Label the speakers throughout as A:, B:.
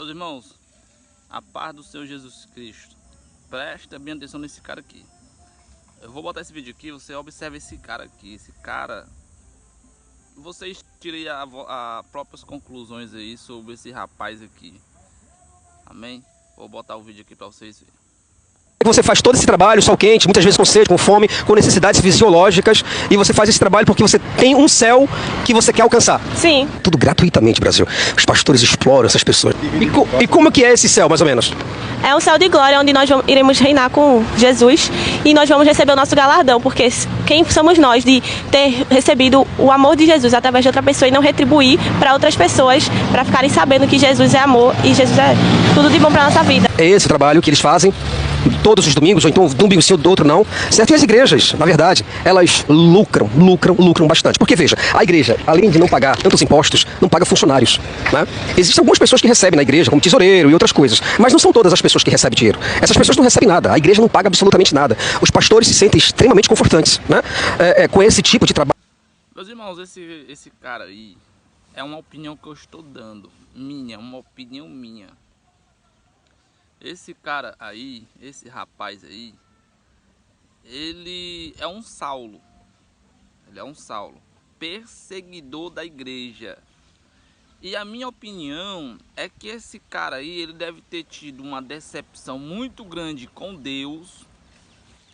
A: Meus irmãos, a paz do Senhor Jesus Cristo. Presta bem atenção nesse cara aqui. Eu vou botar esse vídeo aqui, você observa esse cara aqui. Esse cara, vocês tirem as próprias conclusões aí sobre esse rapaz aqui. Amém? Vou botar o vídeo aqui para vocês verem.
B: Você faz todo esse trabalho, sol quente, muitas vezes com sede, com fome, com necessidades fisiológicas, e você faz esse trabalho porque você tem um céu que você quer alcançar.
C: Sim.
B: Tudo gratuitamente, Brasil. Os pastores exploram essas pessoas. E como que é esse céu, mais ou menos?
C: É um céu de glória onde nós iremos reinar com Jesus e nós vamos receber o nosso galardão, porque quem somos nós de ter recebido o amor de Jesus através de outra pessoa e não retribuir para outras pessoas, para ficarem sabendo que Jesus é amor e Jesus é tudo de bom para nossa vida.
B: É esse o trabalho que eles fazem todos os domingos, ou então um domingo sim, do outro não, certo? E as igrejas, na verdade, elas lucram bastante. Porque, veja, a igreja, além de não pagar tantos impostos, não paga funcionários, né? Existem algumas pessoas que recebem na igreja, como tesoureiro e outras coisas, mas não são todas as pessoas que recebem dinheiro. Essas pessoas não recebem nada, a igreja não paga absolutamente nada. Os pastores se sentem extremamente confortantes, né? Com esse tipo de trabalho.
A: Meus irmãos, esse cara aí é uma opinião que eu estou dando, uma opinião minha. Esse cara aí, esse rapaz aí, ele é um Saulo. Ele é um Saulo, perseguidor da igreja. E a minha opinião é que esse cara aí, ele deve ter tido uma decepção muito grande com Deus,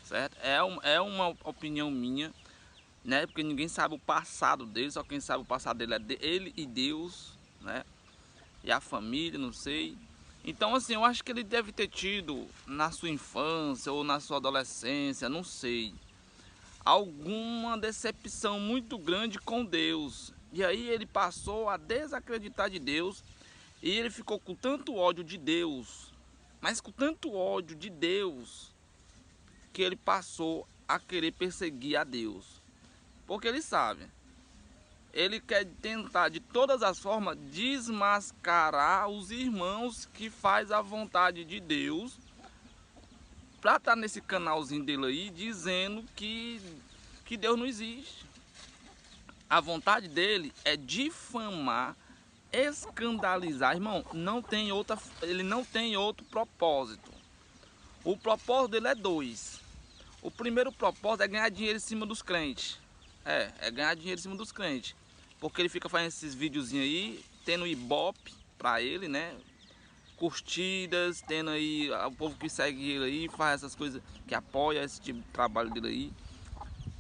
A: certo? É uma opinião minha, né? Porque ninguém sabe o passado dele, só quem sabe o passado dele é ele e Deus, né? E a família, não sei. Então, assim, eu acho que ele deve ter tido na sua infância ou na sua adolescência, não sei, alguma decepção muito grande com Deus. E aí ele passou a desacreditar de Deus e ele ficou com tanto ódio de Deus, mas com tanto ódio de Deus, que ele passou a querer perseguir a Deus. Porque ele sabe, ele quer tentar de todas as formas desmascarar os irmãos que faz a vontade de Deus, para estar nesse canalzinho dele aí dizendo que Deus não existe. A vontade dele é difamar, escandalizar. Irmão, ele não tem outro propósito. O propósito dele é dois. O primeiro propósito é ganhar dinheiro em cima dos crentes. É ganhar dinheiro em cima dos crentes. Porque ele fica fazendo esses videozinhos aí, tendo ibope pra ele, né? Curtidas, tendo aí o povo que segue ele aí, faz essas coisas, que apoia esse tipo de trabalho dele aí,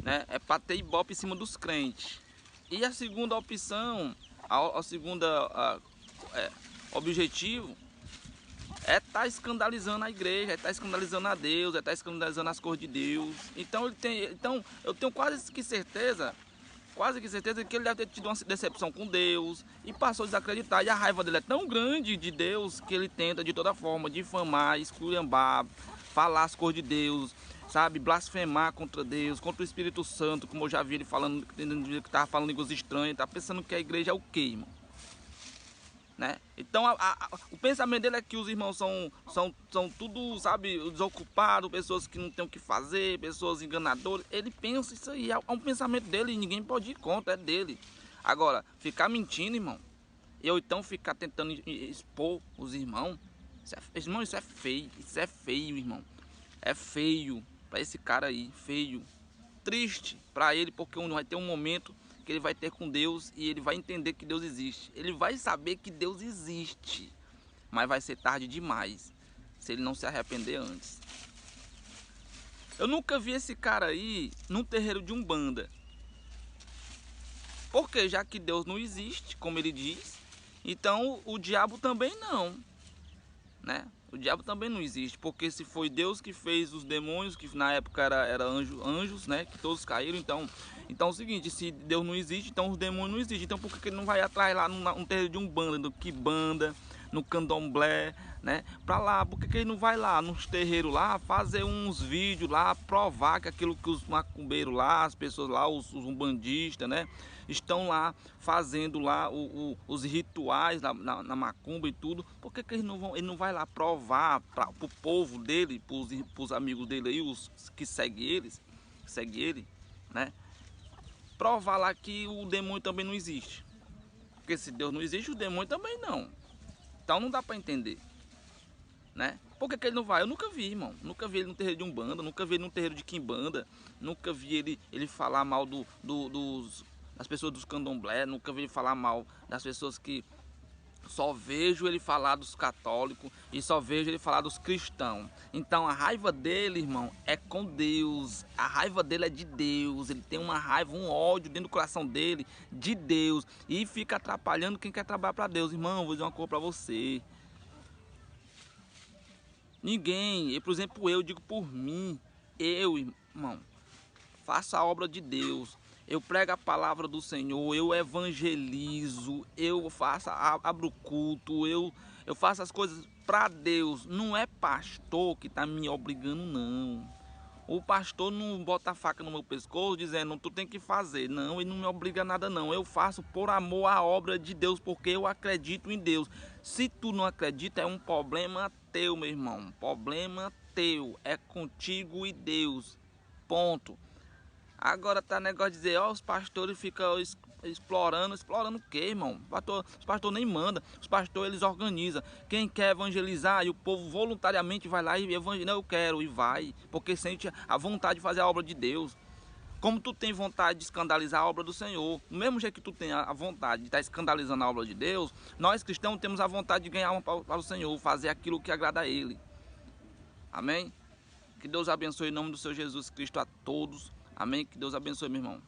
A: né? É pra ter ibope em cima dos crentes. E a segunda opção, a segunda objetivo é estar escandalizando a igreja, é estar escandalizando a Deus, é estar escandalizando as coisas de Deus. Então eu tenho quase que certeza que ele deve ter tido uma decepção com Deus e passou a desacreditar. E a raiva dele é tão grande de Deus que ele tenta de toda forma difamar, esculhambar, falar as coisas de Deus, sabe? Blasfemar contra Deus, contra o Espírito Santo, como eu já vi ele falando, que estava falando línguas estranhas, tá pensando que a igreja é o quê, irmão? Né? Então o pensamento dele é que os irmãos são tudo, sabe, desocupados, pessoas que não têm o que fazer, pessoas enganadoras. Ele pensa isso aí, é um pensamento dele e ninguém pode ir contra, é dele. Agora, ficar mentindo, irmão, eu então ficar tentando expor os irmãos, irmão, isso é feio, irmão. É feio para esse cara aí, feio, triste para ele, porque vai ter um momento que ele vai ter com Deus e ele vai entender que Deus existe. Ele vai saber que Deus existe, mas vai ser tarde demais se ele não se arrepender antes. Eu nunca vi esse cara aí num terreiro de Umbanda. Porque já que Deus não existe, como ele diz, então o diabo também não, né? O diabo também não existe, porque se foi Deus que fez os demônios, que na época era anjos, né? Que todos caíram, então é o seguinte, se Deus não existe, então os demônios não existem. Então por que ele não vai atrás lá num terreiro de Umbanda, no Quimbanda, no Candomblé, né? Pra lá, por que ele não vai lá nos terreiros lá, fazer uns vídeos lá, provar que aquilo que os macumbeiros lá, as pessoas lá, os umbandistas, né? Estão lá fazendo lá os rituais na macumba e tudo. Por que ele não vai lá provar para o povo dele, para os amigos dele aí, os que seguem ele, né? Provar lá que o demônio também não existe. Porque se Deus não existe, o demônio também não. Então não dá para entender, né? Por que ele não vai? Eu nunca vi, irmão. Nunca vi ele no terreiro de Umbanda, nunca vi ele no terreiro de Quimbanda, nunca vi ele falar mal das pessoas dos candomblé, nunca vi ele falar mal das pessoas que... Só vejo ele falar dos católicos e só vejo ele falar dos cristãos. Então a raiva dele, irmão, é com Deus. A raiva dele é de Deus. Ele tem uma raiva, um ódio dentro do coração dele de Deus. E fica atrapalhando quem quer trabalhar para Deus. Irmão, vou dizer uma coisa para você. Ninguém, por exemplo, eu digo por mim. Eu, irmão, faço a obra de Deus. Eu prego a palavra do Senhor, eu evangelizo, eu abro culto, eu faço as coisas para Deus. Não é pastor que está me obrigando, não. O pastor não bota a faca no meu pescoço dizendo, tu tem que fazer. Não, ele não me obriga a nada, não. Eu faço por amor à obra de Deus, porque eu acredito em Deus. Se tu não acredita, é um problema teu, meu irmão. Um problema teu. É contigo e Deus. Ponto. Agora tá negócio de dizer, ó, os pastores ficam explorando o quê, irmão? Os pastores nem mandam, os pastores eles organizam. Quem quer evangelizar e o povo voluntariamente vai lá e evangeliza, eu quero, e vai, porque sente a vontade de fazer a obra de Deus. Como tu tem vontade de escandalizar a obra do Senhor, do mesmo jeito que tu tem a vontade de estar escandalizando a obra de Deus, nós cristãos temos a vontade de ganhar uma para o Senhor, fazer aquilo que agrada a Ele. Amém? Que Deus abençoe em nome do Senhor Jesus Cristo a todos. Amém? Que Deus abençoe, meu irmão.